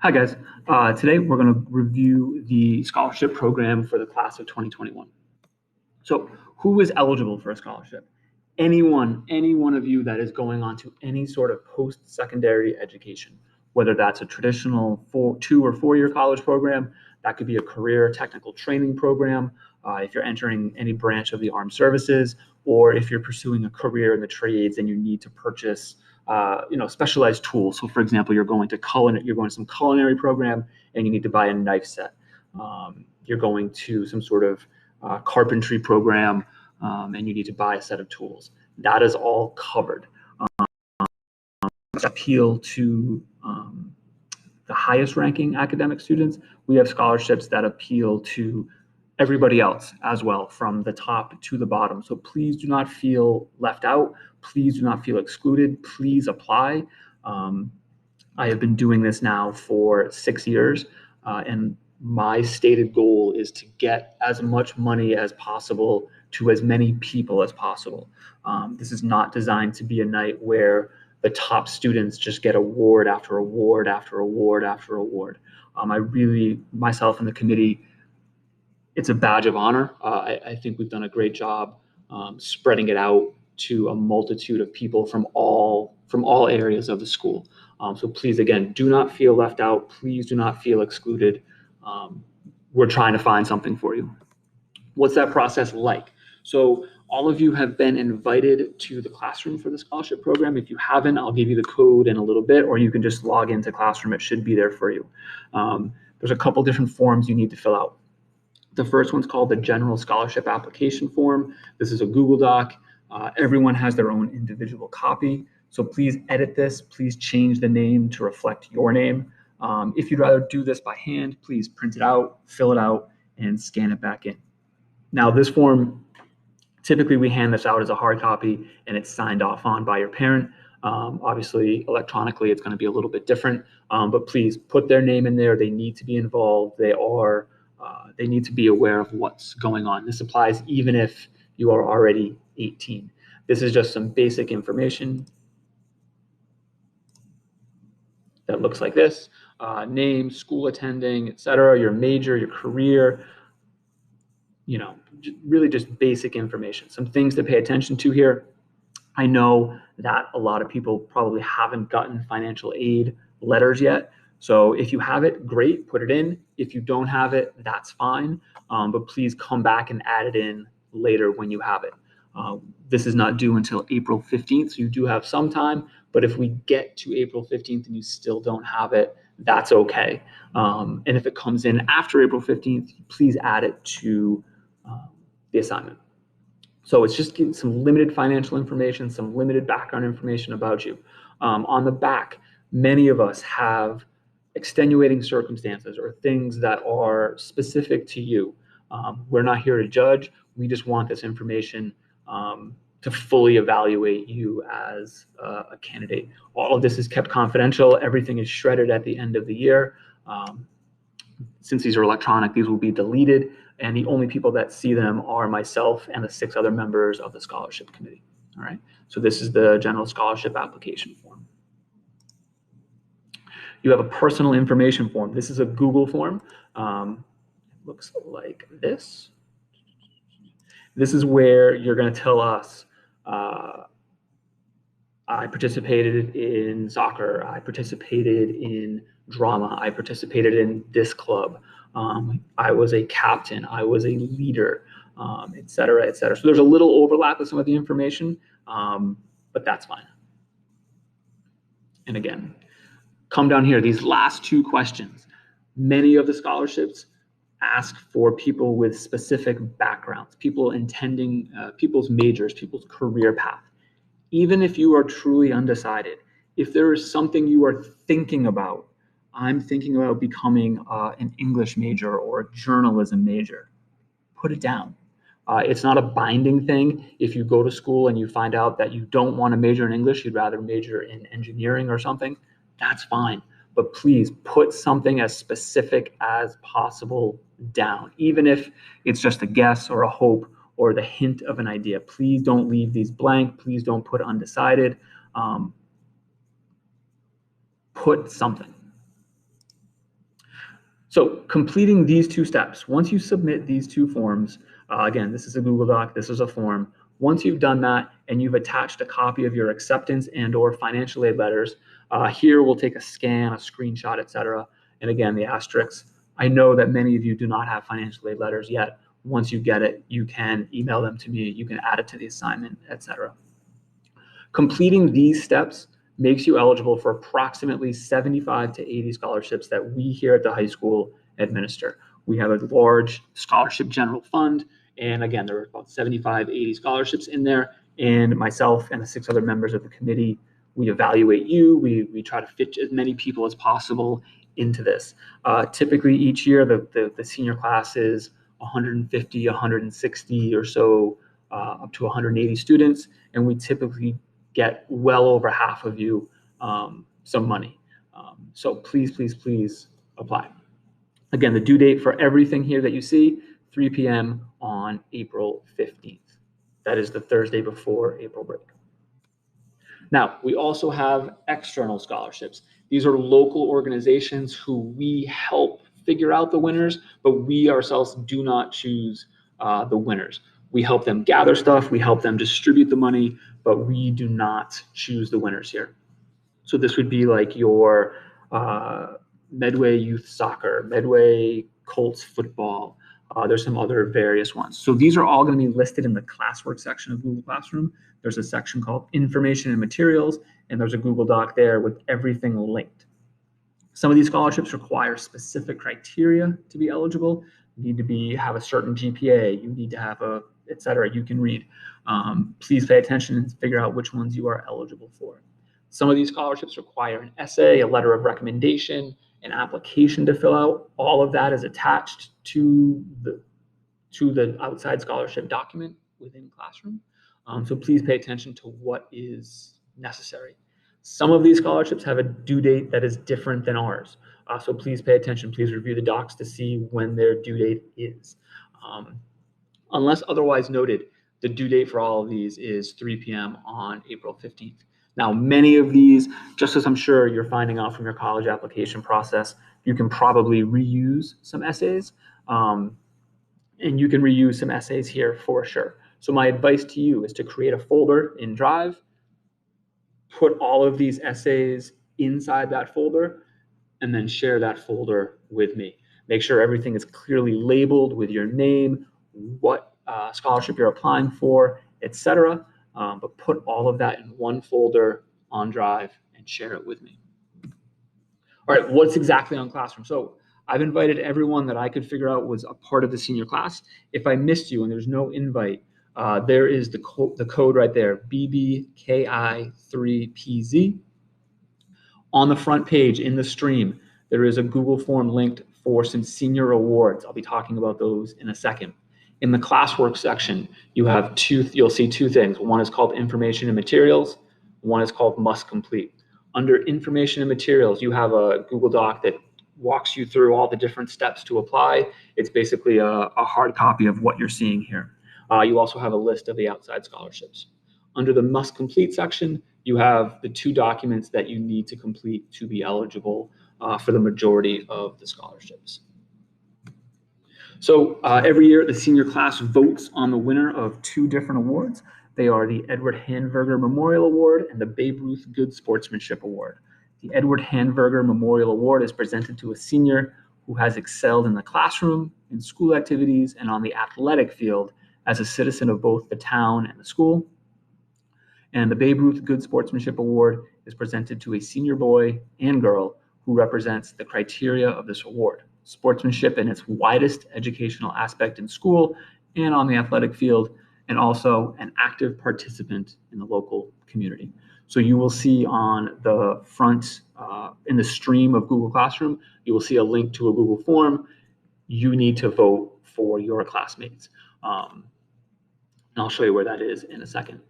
Hi guys. Today we're going to review the scholarship program for the class of 2021. So who is eligible for a scholarship? Any one of you that is going on to any sort of post-secondary education, whether that's a traditional 2 or 4 year college program, that could be a career technical training program, if you're entering any branch of the armed services, or if you're pursuing a career in the trades and you need to purchase specialized tools. So for example, you're going to some culinary program and you need to buy a knife set. You're going to some sort of carpentry program and you need to buy a set of tools. That is all covered. Appeal to the highest ranking academic students. We have scholarships that appeal to everybody else as well, from the top to the bottom. So please do not feel left out. Please do not feel excluded. Please apply. I have been doing this now for 6 years, and my stated goal is to get as much money as possible to as many people as possible. This is not designed to be a night where the top students just get award after award after award after award. I really, myself and the committee, it's a badge of honor. I think we've done a great job spreading it out to a multitude of people from all areas of the school. So please, again, do not feel left out. Please do not feel excluded. We're trying to find something for you. What's that process like? So all of you have been invited to the classroom for the scholarship program. If you haven't, I'll give you the code in a little bit, or you can just log into Classroom. It should be there for you. There's a couple different forms you need to fill out. The first one's called the General Scholarship Application Form. This is a Google Doc. Everyone has their own individual copy. So please edit this. Please change the name to reflect your name. If you'd rather do this by hand, please print it out, fill it out, and scan it back in. Now, this form, typically we hand this out as a hard copy and it's signed off on by your parent. Obviously, electronically, it's going to be a little bit different, but please put their name in there. They need to be involved. They need to be aware of what's going on. This applies even if you are already 18. This is just some basic information that looks like this: name, school attending, etc., your major, your career, really just basic information. Some things to pay attention to here. I know that a lot of people probably haven't gotten financial aid letters yet. So if you have it, great, put it in. If you don't have it, that's fine. But please come back and add it in later when you have it. This is not due until April 15th, so you do have some time. But if we get to April 15th and you still don't have it, that's okay. And if it comes in after April 15th, please add it to the assignment. So it's just some limited financial information, some limited background information about you. On the back, many of us have extenuating circumstances or things that are specific to you. We're not here to judge. We just want this information to fully evaluate you as a candidate. All of this is kept confidential. Everything is shredded at the end of the year. Since these are electronic, these will be deleted, and the only people that see them are myself and the 6 other members of the scholarship committee. All right, so this is the general scholarship application form. You have a personal information form. This is a Google form. Looks like this. This is where you're going to tell us, I participated in soccer, I participated in drama, I participated in this club, I was a captain, I was a leader, et cetera, et cetera. So there's a little overlap with some of the information, but that's fine. And again, come down here, these last 2 questions. Many of the scholarships ask for people with specific backgrounds, people intending, people's majors, people's career path. Even if you are truly undecided, if there is something you are thinking about, I'm thinking about becoming an English major or a journalism major, put it down. It's not a binding thing. If you go to school and you find out that you don't want to major in English, you'd rather major in engineering or something, that's fine. But please put something as specific as possible down, even if it's just a guess or a hope or the hint of an idea. Please don't leave these blank. Please don't put undecided. Put something. So completing these two steps, once you submit these two forms, again, this is a Google Doc, this is a form. Once you've done that and you've attached a copy of your acceptance and or financial aid letters, here we'll take a scan, a screenshot, etc. And again, the asterisks. I know that many of you do not have financial aid letters yet. Once you get it, you can email them to me, you can add it to the assignment, etc. Completing these steps makes you eligible for approximately 75 to 80 scholarships that we here at the high school administer. We have a large scholarship general fund, and again, there are about 75, 80 scholarships in there, and myself and the 6 other members of the committee, we evaluate you, we try to fit as many people as possible into this. Typically each year, the senior class is 150, 160 or so, up to 180 students, and we typically get well over half of you some money. So please, please, please apply. Again, the due date for everything here that you see, 3 p.m. on April 15th. That is the Thursday before April break. Now, we also have external scholarships. These are local organizations who we help figure out the winners, but we ourselves do not choose the winners. We help them gather stuff, we help them distribute the money, but we do not choose the winners here. So this would be like your Medway Youth Soccer, Medway Colts Football. There's some other various ones. So these are all going to be listed in the classwork section of Google Classroom. There's a section called Information and Materials, and there's a Google Doc there with everything linked. Some of these scholarships require specific criteria to be eligible. You need to have a certain GPA. You need to have et cetera. You can read. Please pay attention and figure out which ones you are eligible for. Some of these scholarships require an essay, a letter of recommendation, an application to fill out. All of that is attached to the outside scholarship document within Classroom. So please pay attention to what is necessary. Some of these scholarships have a due date that is different than ours. So please pay attention. Please review the docs to see when their due date is. Unless otherwise noted, the due date for all of these is 3 p.m. on April 15th. Now, many of these, just as I'm sure you're finding out from your college application process, you can probably reuse some essays, and you can reuse some essays here for sure. So my advice to you is to create a folder in Drive, put all of these essays inside that folder, and then share that folder with me. Make sure everything is clearly labeled with your name, what scholarship you're applying for, etc. But put all of that in one folder on Drive and share it with me. All right, what's exactly on Classroom? So I've invited everyone that I could figure out was a part of the senior class. If I missed you and there's no invite, there is the code right there, BBKI3PZ. On the front page in the stream, there is a Google form linked for some senior awards. I'll be talking about those in a second. In the classwork section, you'll see two things. One is called Information and Materials. One is called Must Complete. Under Information and Materials, you have a Google Doc that walks you through all the different steps to apply. It's basically a hard copy of what you're seeing here. You also have a list of the outside scholarships. Under the Must Complete section, you have the 2 documents that you need to complete to be eligible for the majority of the scholarships. So every year, the senior class votes on the winner of 2 different awards. They are the Edward Handverger Memorial Award and the Babe Ruth Good Sportsmanship Award. The Edward Handverger Memorial Award is presented to a senior who has excelled in the classroom, in school activities, and on the athletic field as a citizen of both the town and the school. And the Babe Ruth Good Sportsmanship Award is presented to a senior boy and girl who represents the criteria of this award: sportsmanship in its widest educational aspect in school and on the athletic field, and also an active participant in the local community. So you will see on the front, in the stream of Google Classroom, you will see a link to a Google form. You need to vote for your classmates. And I'll show you where that is in a second.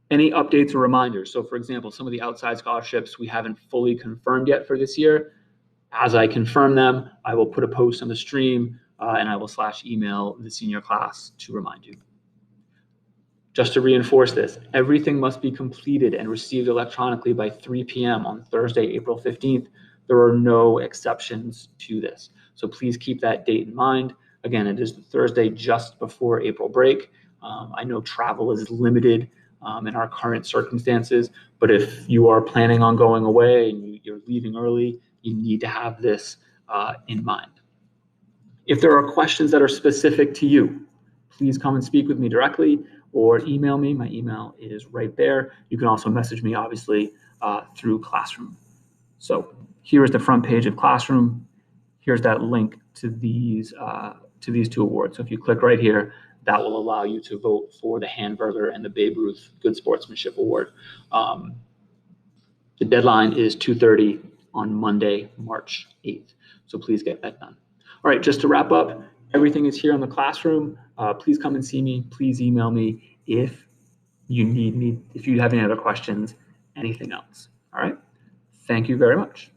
Any updates or reminders? So for example, some of the outside scholarships we haven't fully confirmed yet for this year. As I confirm them, I will put a post on the stream and I will /email the senior class to remind you. Just to reinforce this, everything must be completed and received electronically by 3 p.m. on Thursday, April 15th. There are no exceptions to this. So please keep that date in mind. Again, it is the Thursday just before April break. I know travel is limited in our current circumstances, but if you are planning on going away and you're leaving early, you need to have this in mind. If there are questions that are specific to you, please come and speak with me directly or email me. My email is right there. You can also message me, obviously, through Classroom. So here is the front page of Classroom. Here's that link to these two awards. So if you click right here, that will allow you to vote for the Handburger and the Babe Ruth Good Sportsmanship Award. The deadline is 2:30 on Monday, March 8th. So please get that done. All right, just to wrap up, everything is here on the Classroom. Please come and see me. Please email me if you need me, if you have any other questions, anything else. All right. Thank you very much.